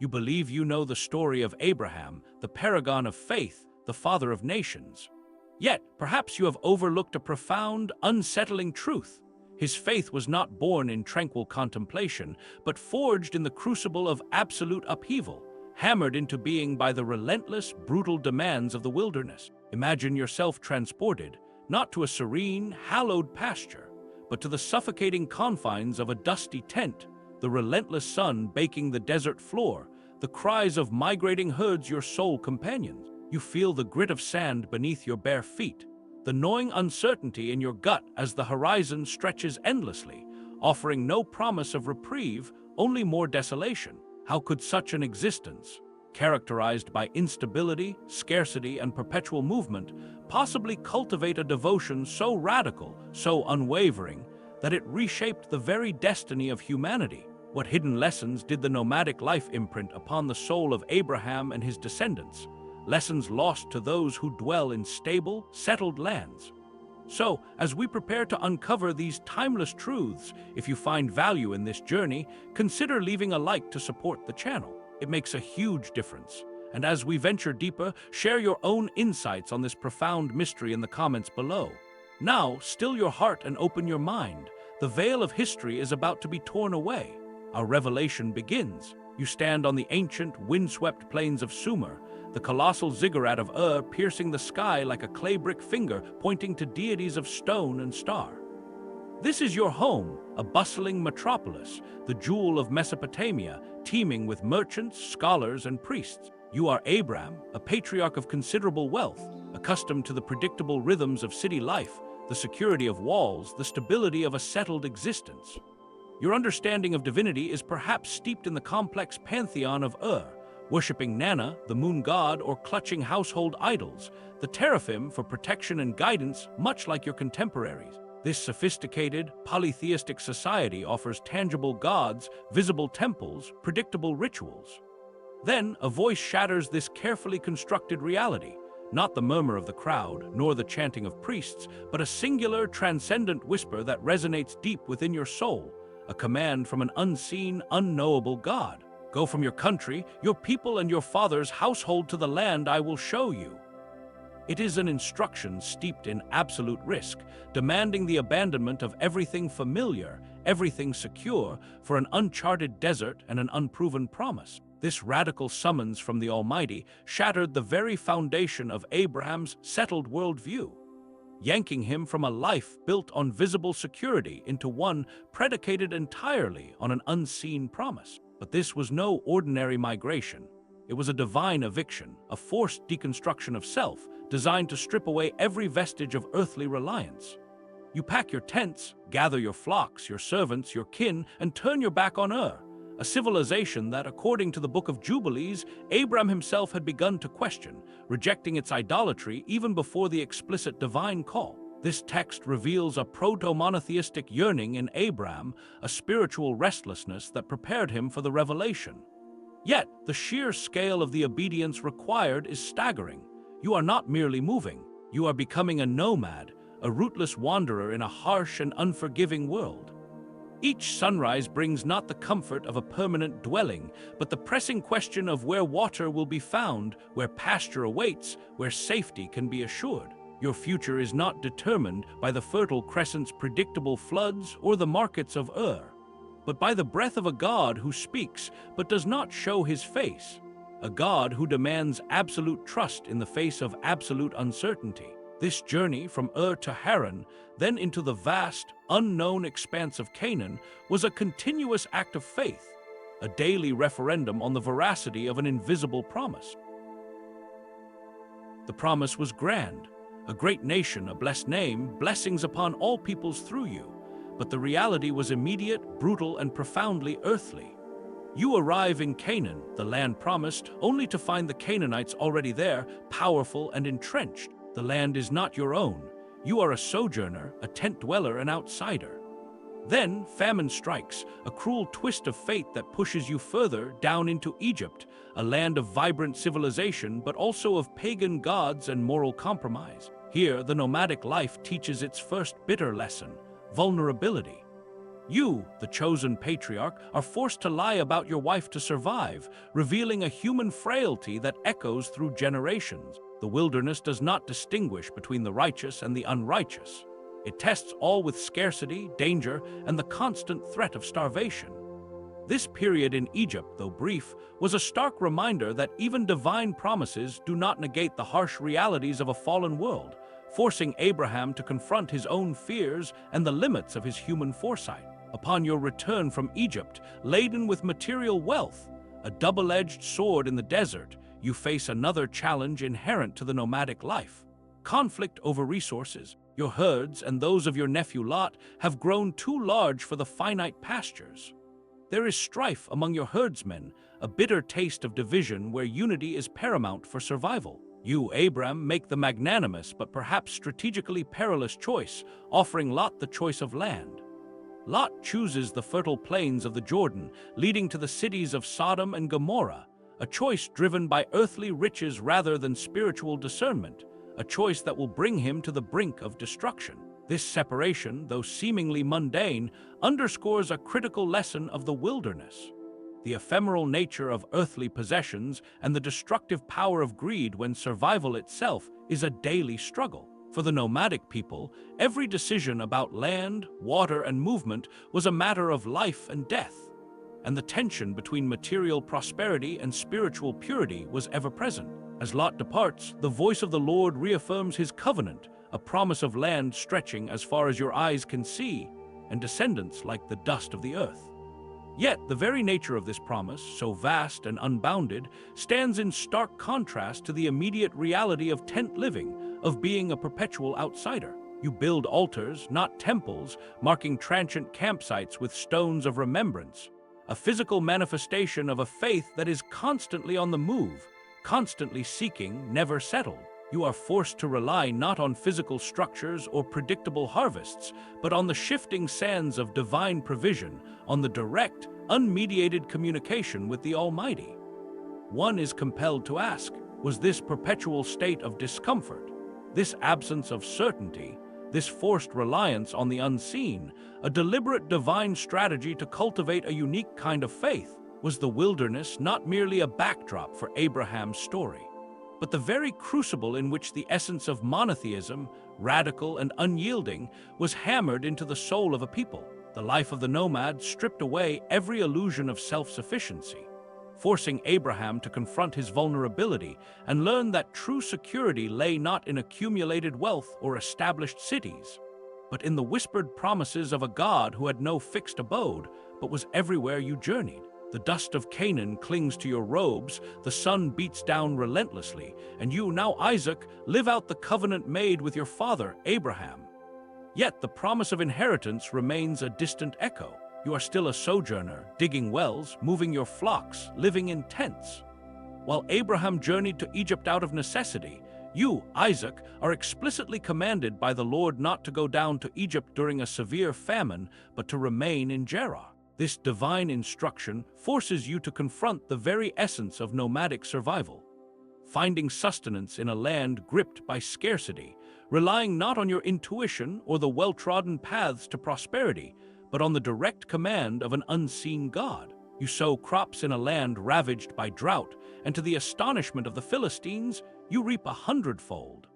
You believe you know the story of Abraham, the paragon of faith, the father of nations. Yet, perhaps you have overlooked a profound, unsettling truth. His faith was not born in tranquil contemplation, but forged in the crucible of absolute upheaval, hammered into being by the relentless, brutal demands of the wilderness. Imagine yourself transported, not to a serene, hallowed pasture, but to the suffocating confines of a dusty tent, the relentless sun baking the desert floor, the cries of migrating herds your sole companions. You feel the grit of sand beneath your bare feet, the gnawing uncertainty in your gut as the horizon stretches endlessly, offering no promise of reprieve, only more desolation. How could such an existence, characterized by instability, scarcity, and perpetual movement, possibly cultivate a devotion so radical, so unwavering, that it reshaped the very destiny of humanity? What hidden lessons did the nomadic life imprint upon the soul of Abraham and his descendants? Lessons lost to those who dwell in stable, settled lands. So, as we prepare to uncover these timeless truths, if you find value in this journey, consider leaving a like to support the channel. It makes a huge difference. And as we venture deeper, share your own insights on this profound mystery in the comments below. Now, still your heart and open your mind. The veil of history is about to be torn away. Our revelation begins. You stand on the ancient, windswept plains of Sumer, the colossal ziggurat of piercing the sky like a clay brick finger pointing to deities of stone and star. This is your home, a bustling metropolis, the jewel of Mesopotamia, teeming with merchants, scholars, and priests. You are Abram, a patriarch of considerable wealth, accustomed to the predictable rhythms of city life, the security of walls, the stability of a settled existence. Your understanding of divinity is perhaps steeped in the complex pantheon of worshipping Nana, the moon god, or clutching household idols, the teraphim for protection and guidance, much like your contemporaries. This sophisticated, polytheistic society offers tangible gods, visible temples, predictable rituals. Then, a voice shatters this carefully constructed reality, not the murmur of the crowd, nor the chanting of priests, but a singular, transcendent whisper that resonates deep within your soul, a command from an unseen, unknowable God. Go from your country, your people, and your father's household to the land I will show you. It is an instruction steeped in absolute risk, demanding the abandonment of everything familiar, everything secure, for an uncharted desert and an unproven promise. This radical summons from the Almighty shattered the very foundation of Abraham's settled worldview, yanking him from a life built on visible security into one predicated entirely on an unseen promise. But this was no ordinary migration. It was a divine eviction, a forced deconstruction of self, designed to strip away every vestige of earthly reliance. You pack your tents, gather your flocks, your servants, your kin, and turn your back on a civilization that, according to the Book of Jubilees, Abram himself had begun to question, rejecting its idolatry even before the explicit divine call. This text reveals a proto-monotheistic yearning in Abram, a spiritual restlessness that prepared him for the revelation. Yet, the sheer scale of the obedience required is staggering. You are not merely moving, you are becoming a nomad, a rootless wanderer in a harsh and unforgiving world. Each sunrise brings not the comfort of a permanent dwelling, but the pressing question of where water will be found, where pasture awaits, where safety can be assured. Your future is not determined by the Fertile Crescent's predictable floods or the markets of but by the breath of a God who speaks but does not show his face, a God who demands absolute trust in the face of absolute uncertainty. This journey from to Haran, then into the vast, unknown expanse of Canaan, was a continuous act of faith, a daily referendum on the veracity of an invisible promise. The promise was grand. A great nation, a blessed name, blessings upon all peoples through you. But the reality was immediate, brutal, and profoundly earthly. You arrive in Canaan, the land promised, only to find the Canaanites already there, powerful and entrenched. The land is not your own. You are a sojourner, a tent dweller, an outsider. Then famine strikes, a cruel twist of fate that pushes you further down into Egypt, a land of vibrant civilization, but also of pagan gods and moral compromise. Here, the nomadic life teaches its first bitter lesson: vulnerability. You, the chosen patriarch, are forced to lie about your wife to survive, revealing a human frailty that echoes through generations. The wilderness does not distinguish between the righteous and the unrighteous. It tests all with scarcity, danger, and the constant threat of starvation. This period in Egypt, though brief, was a stark reminder that even divine promises do not negate the harsh realities of a fallen world, forcing Abraham to confront his own fears and the limits of his human foresight. Upon your return from Egypt, laden with material wealth, a double-edged sword in the desert, you face another challenge inherent to the nomadic life: conflict over resources. Your herds and those of your nephew Lot have grown too large for the finite pastures. There is strife among your herdsmen, a bitter taste of division where unity is paramount for survival. You, Abram, make the magnanimous but perhaps strategically perilous choice, offering Lot the choice of land. Lot chooses the fertile plains of the Jordan, leading to the cities of Sodom and Gomorrah, a choice driven by earthly riches rather than spiritual discernment, a choice that will bring him to the brink of destruction. This separation, though seemingly mundane, underscores a critical lesson of the wilderness: the ephemeral nature of earthly possessions and the destructive power of greed when survival itself is a daily struggle. For the nomadic people, every decision about land, water, and movement was a matter of life and death, and the tension between material prosperity and spiritual purity was ever present. As Lot departs, the voice of the Lord reaffirms his covenant, a promise of land stretching as far as your eyes can see, and descendants like the dust of the earth. Yet, the very nature of this promise, so vast and unbounded, stands in stark contrast to the immediate reality of tent living, of being a perpetual outsider. You build altars, not temples, marking transient campsites with stones of remembrance, a physical manifestation of a faith that is constantly on the move, constantly seeking, never settled. You are forced to rely not on physical structures or predictable harvests, but on the shifting sands of divine provision, on the direct, unmediated communication with the Almighty. One is compelled to ask, was this perpetual state of discomfort, this absence of certainty, this forced reliance on the unseen, a deliberate divine strategy to cultivate a unique kind of faith? Was the wilderness not merely a backdrop for Abraham's story, but the very crucible in which the essence of monotheism, radical and unyielding, was hammered into the soul of a people? The life of the nomad stripped away every illusion of self-sufficiency, forcing Abraham to confront his vulnerability and learn that true security lay not in accumulated wealth or established cities, but in the whispered promises of a God who had no fixed abode, but was everywhere you journeyed. The dust of Canaan clings to your robes, the sun beats down relentlessly, and you, now Isaac, live out the covenant made with your father, Abraham. Yet the promise of inheritance remains a distant echo. You are still a sojourner, digging wells, moving your flocks, living in tents. While Abraham journeyed to Egypt out of necessity, you, Isaac, are explicitly commanded by the Lord not to go down to Egypt during a severe famine, but to remain in Gerar. This divine instruction forces you to confront the very essence of nomadic survival, finding sustenance in a land gripped by scarcity, relying not on your intuition or the well-trodden paths to prosperity, but on the direct command of an unseen God. You sow crops in a land ravaged by drought, and to the astonishment of the Philistines, you reap 100-fold.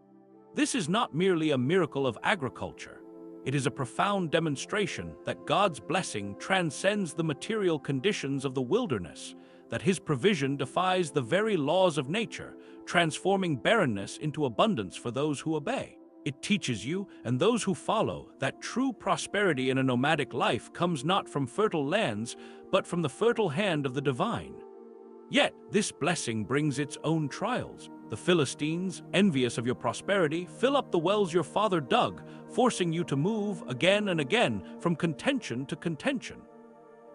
This is not merely a miracle of agriculture. It is a profound demonstration that God's blessing transcends the material conditions of the wilderness, that His provision defies the very laws of nature, transforming barrenness into abundance for those who obey. It teaches you, and those who follow, that true prosperity in a nomadic life comes not from fertile lands, but from the fertile hand of the divine. Yet, this blessing brings its own trials. The Philistines, envious of your prosperity, fill up the wells your father dug, forcing you to move again and again from contention to contention.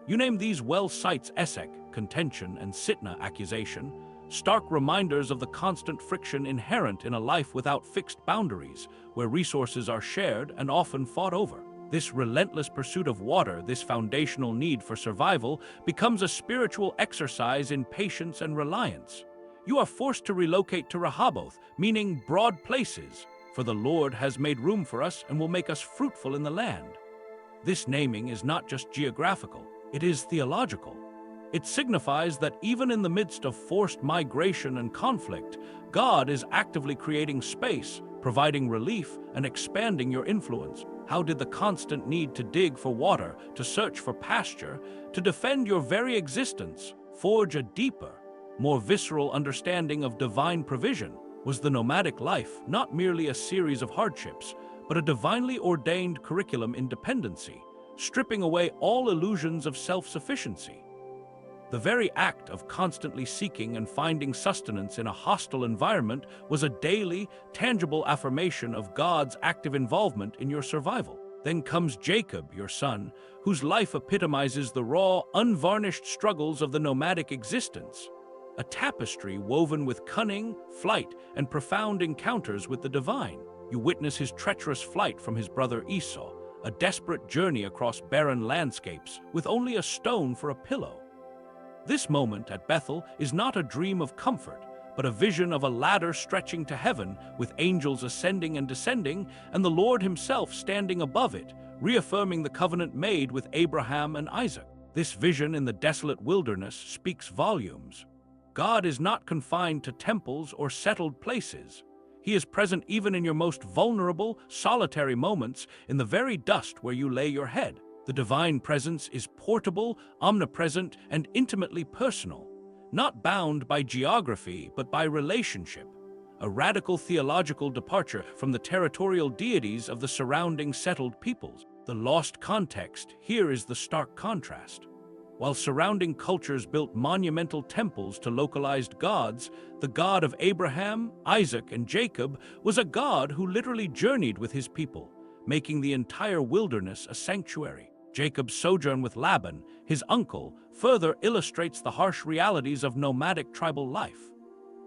You name these well sites Esek, contention, and Sitna, accusation, stark reminders of the constant friction inherent in a life without fixed boundaries, where resources are shared and often fought over. This relentless pursuit of water, this foundational need for survival, becomes a spiritual exercise in patience and reliance. You are forced to relocate to Rehoboth, meaning broad places, for the Lord has made room for us and will make us fruitful in the land. This naming is not just geographical, it is theological. It signifies that even in the midst of forced migration and conflict, God is actively creating space, providing relief, and expanding your influence. How did the constant need to dig for water, to search for pasture, to defend your very existence, forge a deeper, more visceral understanding of divine provision? Was the nomadic life not merely a series of hardships, but a divinely ordained curriculum in dependency, stripping away all illusions of self-sufficiency? The very act of constantly seeking and finding sustenance in a hostile environment was a daily, tangible affirmation of God's active involvement in your survival. Then comes Jacob, your son, whose life epitomizes the raw, unvarnished struggles of the nomadic existence. A tapestry woven with cunning, flight, and profound encounters with the divine. You witness his treacherous flight from his brother Esau, a desperate journey across barren landscapes with only a stone for a pillow. This moment at Bethel is not a dream of comfort, but a vision of a ladder stretching to heaven, with angels ascending and descending, and the Lord himself standing above it, reaffirming the covenant made with Abraham and Isaac. This vision in the desolate wilderness speaks volumes. God is not confined to temples or settled places. He is present even in your most vulnerable, solitary moments, in the very dust where you lay your head. The divine presence is portable, omnipresent, and intimately personal, not bound by geography but by relationship, a radical theological departure from the territorial deities of the surrounding settled peoples. The lost context here is the stark contrast. While surrounding cultures built monumental temples to localized gods, the God of Abraham, Isaac, and Jacob was a God who literally journeyed with his people, making the entire wilderness a sanctuary. Jacob's sojourn with Laban, his uncle, further illustrates the harsh realities of nomadic tribal life.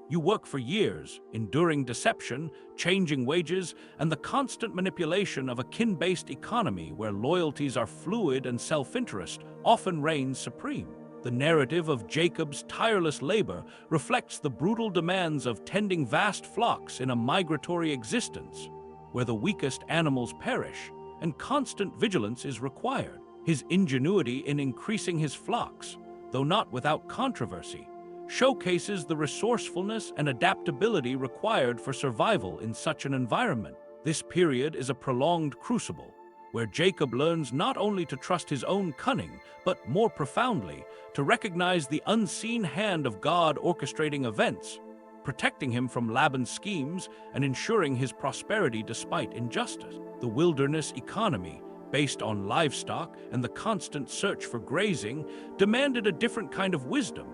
You work for years, enduring deception, changing wages, and the constant manipulation of a kin-based economy where loyalties are fluid and self-interest often reigns supreme. The narrative of Jacob's tireless labor reflects the brutal demands of tending vast flocks in a migratory existence, where the weakest animals perish and constant vigilance is required. His ingenuity in increasing his flocks, though not without controversy, showcases the resourcefulness and adaptability required for survival in such an environment. This period is a prolonged crucible, where Jacob learns not only to trust his own cunning, but more profoundly, to recognize the unseen hand of God orchestrating events, protecting him from Laban's schemes and ensuring his prosperity despite injustice. The wilderness economy, based on livestock and the constant search for grazing, demanded a different kind of wisdom,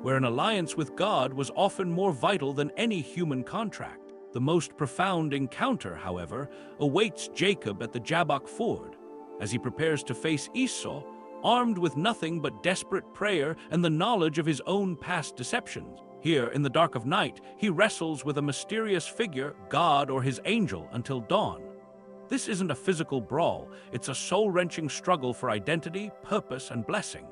where an alliance with God was often more vital than any human contract. The most profound encounter, however, awaits Jacob at the Jabbok ford, as he prepares to face Esau, armed with nothing but desperate prayer and the knowledge of his own past deceptions. Here, in the dark of night, he wrestles with a mysterious figure, God or his angel, until dawn. This isn't a physical brawl, it's a soul-wrenching struggle for identity, purpose, and blessing.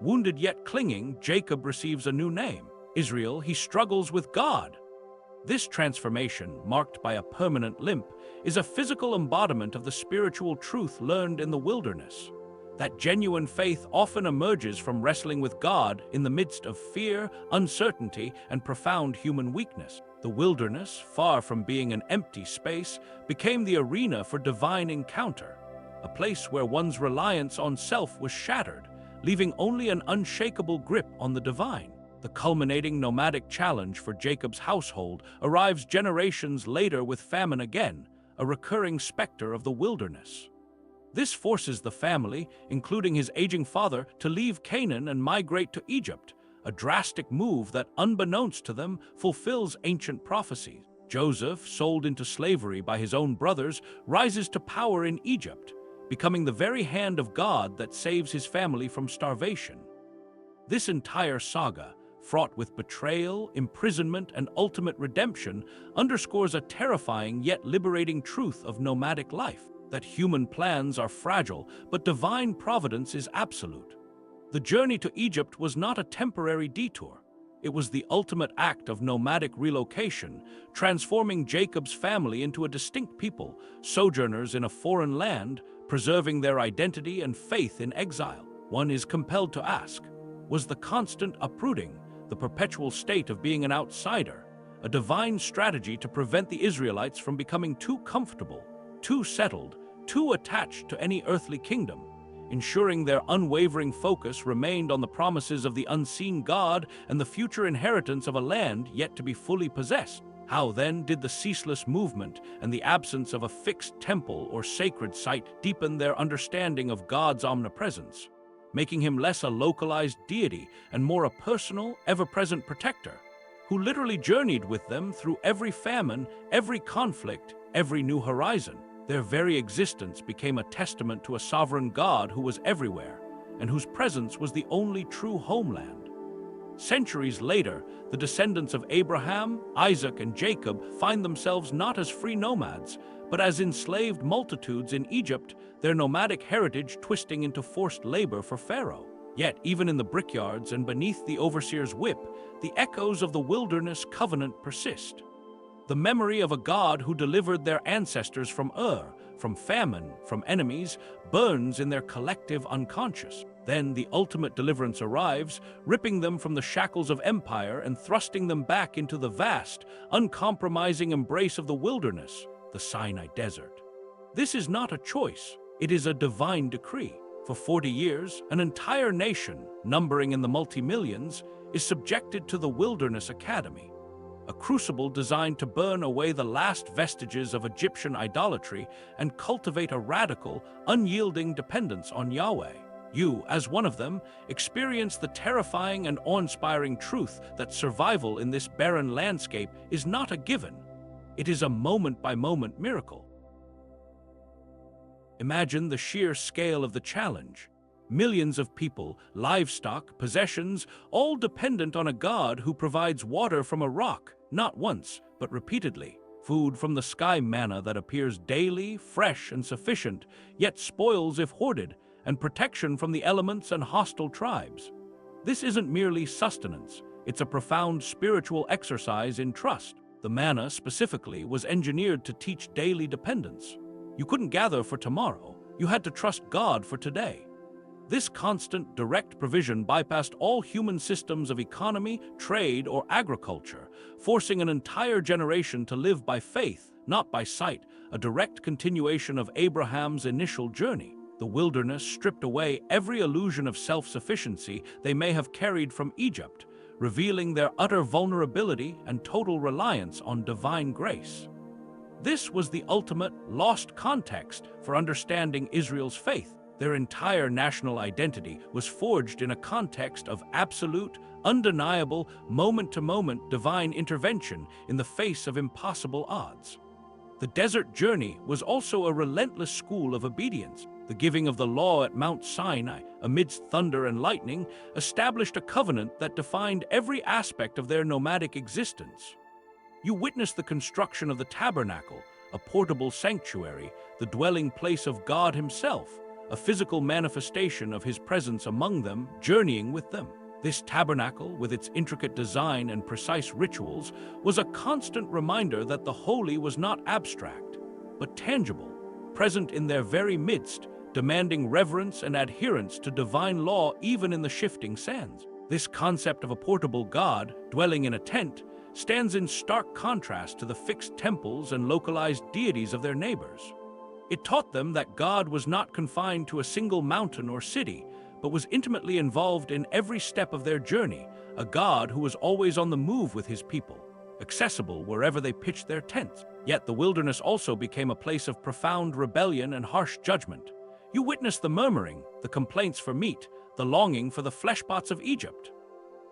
Wounded yet clinging, Jacob receives a new name. Israel, he struggles with God. This transformation, marked by a permanent limp, is a physical embodiment of the spiritual truth learned in the wilderness. That genuine faith often emerges from wrestling with God in the midst of fear, uncertainty, and profound human weakness. The wilderness, far from being an empty space, became the arena for divine encounter, a place where one's reliance on self was shattered, leaving only an unshakable grip on the divine. The culminating nomadic challenge for Jacob's household arrives generations later with famine again, a recurring specter of the wilderness. This forces the family, including his aging father, to leave Canaan and migrate to Egypt, a drastic move that, unbeknownst to them, fulfills ancient prophecies. Joseph, sold into slavery by his own brothers, rises to power in Egypt, becoming the very hand of God that saves his family from starvation. This entire saga, fraught with betrayal, imprisonment, and ultimate redemption, underscores a terrifying yet liberating truth of nomadic life, that human plans are fragile, but divine providence is absolute. The journey to Egypt was not a temporary detour. It was the ultimate act of nomadic relocation, transforming Jacob's family into a distinct people, sojourners in a foreign land, preserving their identity and faith in exile. One is compelled to ask, was the constant uprooting, the perpetual state of being an outsider, a divine strategy to prevent the Israelites from becoming too comfortable, too settled, too attached to any earthly kingdom, ensuring their unwavering focus remained on the promises of the unseen God and the future inheritance of a land yet to be fully possessed? How then did the ceaseless movement and the absence of a fixed temple or sacred site deepen their understanding of God's omnipresence, making him less a localized deity and more a personal, ever-present protector, who literally journeyed with them through every famine, every conflict, every new horizon? Their very existence became a testament to a sovereign God who was everywhere, and whose presence was the only true homeland. Centuries later, the descendants of Abraham, Isaac, and Jacob find themselves not as free nomads, but as enslaved multitudes in Egypt, their nomadic heritage twisting into forced labor for Pharaoh. Yet, even in the brickyards and beneath the overseer's whip, the echoes of the wilderness covenant persist. The memory of a God who delivered their ancestors from from famine, from enemies, burns in their collective unconscious. Then the ultimate deliverance arrives, ripping them from the shackles of empire and thrusting them back into the vast, uncompromising embrace of the wilderness, the Sinai desert. This is not a choice, it is a divine decree. For 40 years, an entire nation, numbering in the multi-millions, is subjected to the Wilderness Academy, a crucible designed to burn away the last vestiges of Egyptian idolatry and cultivate a radical, unyielding dependence on Yahweh. You, as one of them, experience the terrifying and awe-inspiring truth that survival in this barren landscape is not a given. It is a moment-by-moment miracle. Imagine the sheer scale of the challenge. Millions of people, livestock, possessions, all dependent on a God who provides water from a rock, not once, but repeatedly. Food from the sky manna that appears daily, fresh and sufficient, yet spoils if hoarded, and protection from the elements and hostile tribes. This isn't merely sustenance, it's a profound spiritual exercise in trust. The manna, specifically, was engineered to teach daily dependence. You couldn't gather for tomorrow, you had to trust God for today. This constant, direct provision bypassed all human systems of economy, trade, or agriculture, forcing an entire generation to live by faith, not by sight, a direct continuation of Abraham's initial journey. The wilderness stripped away every illusion of self-sufficiency they may have carried from Egypt, revealing their utter vulnerability and total reliance on divine grace. This was the ultimate, lost context for understanding Israel's faith. Their entire national identity was forged in a context of absolute, undeniable, moment-to-moment divine intervention in the face of impossible odds. The desert journey was also a relentless school of obedience. The giving of the law at Mount Sinai, amidst thunder and lightning, established a covenant that defined every aspect of their nomadic existence. You witnessed the construction of the tabernacle, a portable sanctuary, the dwelling place of God Himself, a physical manifestation of His presence among them, journeying with them. This tabernacle, with its intricate design and precise rituals, was a constant reminder that the holy was not abstract, but tangible, present in their very midst, demanding reverence and adherence to divine law even in the shifting sands. This concept of a portable God, dwelling in a tent, stands in stark contrast to the fixed temples and localized deities of their neighbors. It taught them that God was not confined to a single mountain or city, but was intimately involved in every step of their journey, a God who was always on the move with His people, accessible wherever they pitched their tents. Yet the wilderness also became a place of profound rebellion and harsh judgment. You witnessed the murmuring, the complaints for meat, the longing for the fleshpots of Egypt.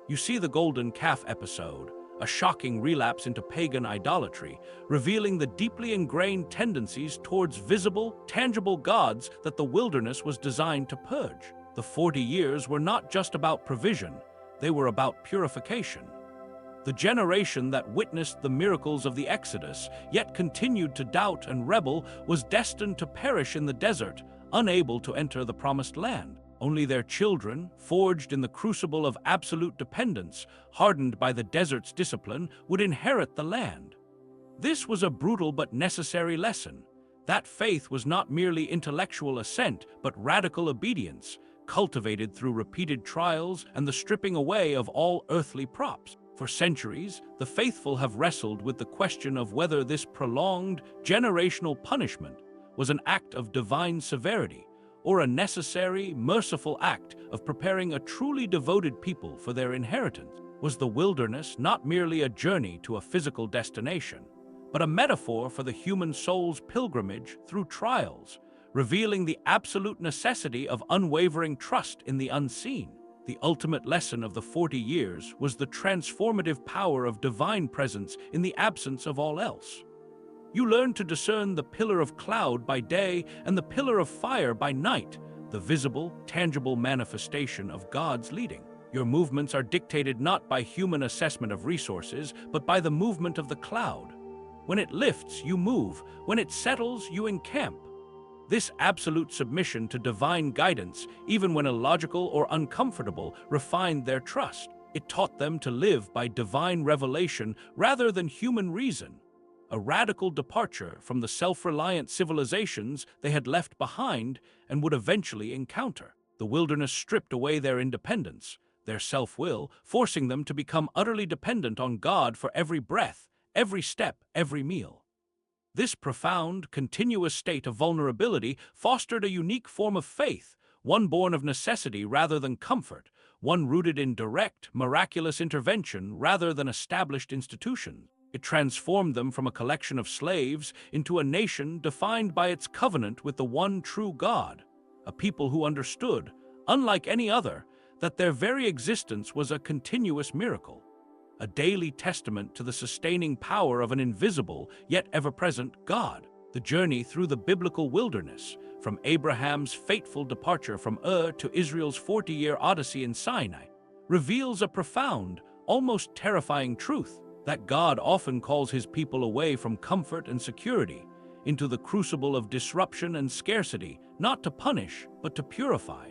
You see the golden calf episode, a shocking relapse into pagan idolatry, revealing the deeply ingrained tendencies towards visible, tangible gods that the wilderness was designed to purge. The 40 years were not just about provision, they were about purification. The generation that witnessed the miracles of the Exodus, yet continued to doubt and rebel, was destined to perish in the desert, unable to enter the promised land. Only their children, forged in the crucible of absolute dependence, hardened by the desert's discipline, would inherit the land. This was a brutal but necessary lesson. That faith was not merely intellectual assent, but radical obedience, cultivated through repeated trials and the stripping away of all earthly props. For centuries, the faithful have wrestled with the question of whether this prolonged, generational punishment was an act of divine severity or a necessary, merciful act of preparing a truly devoted people for their inheritance. Was the wilderness not merely a journey to a physical destination, but a metaphor for the human soul's pilgrimage through trials, revealing the absolute necessity of unwavering trust in the unseen? The ultimate lesson of the 40 years was the transformative power of divine presence in the absence of all else. You learn to discern the pillar of cloud by day and the pillar of fire by night, the visible, tangible manifestation of God's leading. Your movements are dictated not by human assessment of resources, but by the movement of the cloud. When it lifts, you move. When it settles, you encamp. This absolute submission to divine guidance, even when illogical or uncomfortable, refined their trust. It taught them to live by divine revelation rather than human reason, a radical departure from the self-reliant civilizations they had left behind and would eventually encounter. The wilderness stripped away their independence, their self-will, forcing them to become utterly dependent on God for every breath, every step, every meal. This profound, continuous state of vulnerability fostered a unique form of faith, one born of necessity rather than comfort, one rooted in direct, miraculous intervention rather than established institutions. It transformed them from a collection of slaves into a nation defined by its covenant with the one true God, a people who understood, unlike any other, that their very existence was a continuous miracle, a daily testament to the sustaining power of an invisible yet ever-present God. The journey through the biblical wilderness, from Abraham's fateful departure from Ur to Israel's 40-year odyssey in Sinai, reveals a profound, almost terrifying truth that God often calls his people away from comfort and security into the crucible of disruption and scarcity, not to punish, but to purify.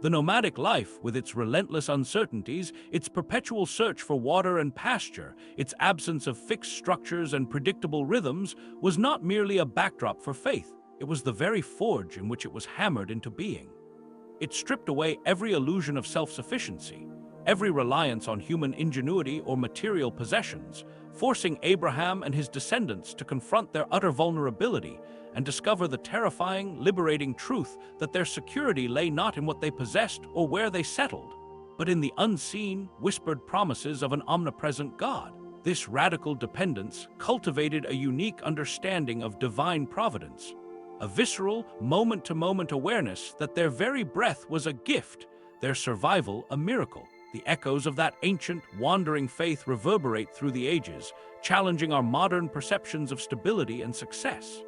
The nomadic life, with its relentless uncertainties, its perpetual search for water and pasture, its absence of fixed structures and predictable rhythms, was not merely a backdrop for faith. It was the very forge in which it was hammered into being. It stripped away every illusion of self-sufficiency, every reliance on human ingenuity or material possessions, forcing Abraham and his descendants to confront their utter vulnerability and discover the terrifying, liberating truth that their security lay not in what they possessed or where they settled, but in the unseen, whispered promises of an omnipresent God. This radical dependence cultivated a unique understanding of divine providence, a visceral, moment-to-moment awareness that their very breath was a gift, their survival a miracle. The echoes of that ancient, wandering faith reverberate through the ages, challenging our modern perceptions of stability and success.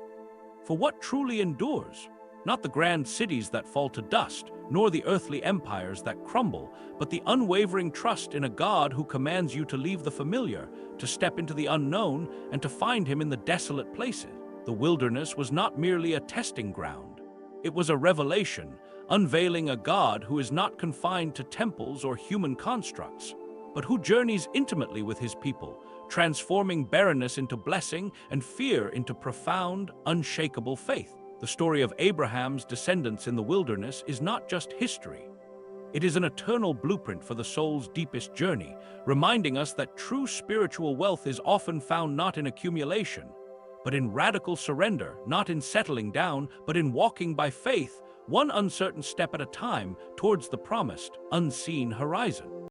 For what truly endures? Not the grand cities that fall to dust, nor the earthly empires that crumble, but the unwavering trust in a God who commands you to leave the familiar, to step into the unknown, and to find him in the desolate places. The wilderness was not merely a testing ground. It was a revelation, unveiling a God who is not confined to temples or human constructs, but who journeys intimately with his people, transforming barrenness into blessing and fear into profound, unshakable faith. The story of Abraham's descendants in the wilderness is not just history. It is an eternal blueprint for the soul's deepest journey, reminding us that true spiritual wealth is often found not in accumulation, but in radical surrender, not in settling down, but in walking by faith, one uncertain step at a time, towards the promised, unseen horizon.